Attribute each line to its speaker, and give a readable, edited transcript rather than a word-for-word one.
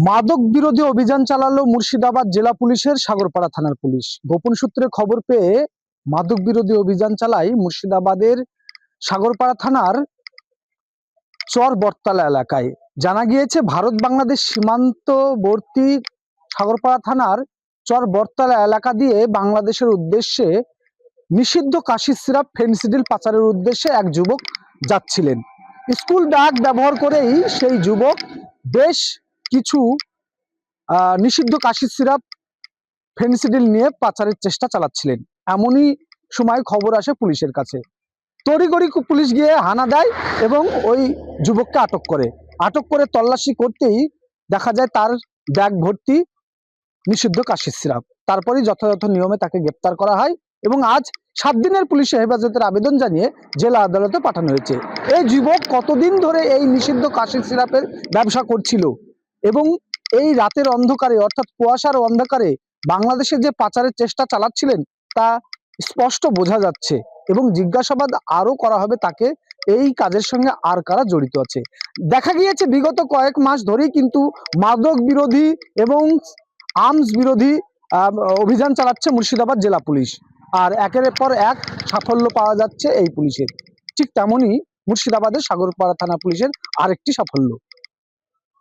Speaker 1: মাদক বিরোধী অভিযান চালালো মুর্শিদাবাদ জেলা পুলিশের সাগরপাড়া থানার পুলিশ। গোপন সূত্রে খবর পেয়ে মাদক বিরোধী অভিযান চালায় মুর্শিদাবাদের সাগরপাড়া থানার চর বটতলা এলাকায়। জানা গিয়েছে, ভারত বাংলাদেশ সীমান্তবর্তী সাগরপাড়া থানার চর বটতলা এলাকা দিয়ে বাংলাদেশের উদ্দেশ্যে নিষিদ্ধ কাশির সিরাপ ফেনসিডিল পাচারের উদ্দেশ্যে এক যুবক যাচ্ছিলেন। স্কুল ব্যাগ ব্যবহার করেই সেই যুবক বেশ কিছু নিষিদ্ধ কাশির সিরাপ ফেনসিডিল নিয়ে পাচারের চেষ্টা চালাচ্ছিলেন। এমনই সময় খবর আসে পুলিশের কাছে। তড়িঘড়ি পুলিশ গিয়ে হানা দেয় এবং ওই যুবককে আটক করে তল্লাশি করতেই দেখা যায় তার ব্যাগ ভর্তি নিষিদ্ধ কাশির সিরাপ। তারপরেই যথাযথ নিয়মে তাকে গ্রেপ্তার করা হয় এবং আজ 7 দিনের পুলিশে হেফাজতের আবেদন জানিয়ে জেলা আদালতে পাঠানো হয়েছে। এই যুবক কতদিন ধরে এই নিষিদ্ধ কাশির সিরাপের ব্যবসা করছিল এবং এই রাতের অন্ধকারে অর্থাৎ কুয়াশার অন্ধকারে বাংলাদেশে যে পাচারের চেষ্টা চালাচ্ছিলেন তা স্পষ্ট বোঝা যাচ্ছে এবং জিজ্ঞাসাবাদ আরো করা হবে তাকে এই কাজের সঙ্গে আর কারা জড়িত আছে। দেখা গিয়েছে বিগত কয়েক মাস ধরেই কিন্তু মাদক বিরোধী এবং আর্মস বিরোধী অভিযান চালাচ্ছে মুর্শিদাবাদ জেলা পুলিশ, আর একের পর এক সাফল্য পাওয়া যাচ্ছে এই পুলিশের। ঠিক তেমনই মুর্শিদাবাদের সাগরপাড়া থানা পুলিশের আরেকটি সাফল্য।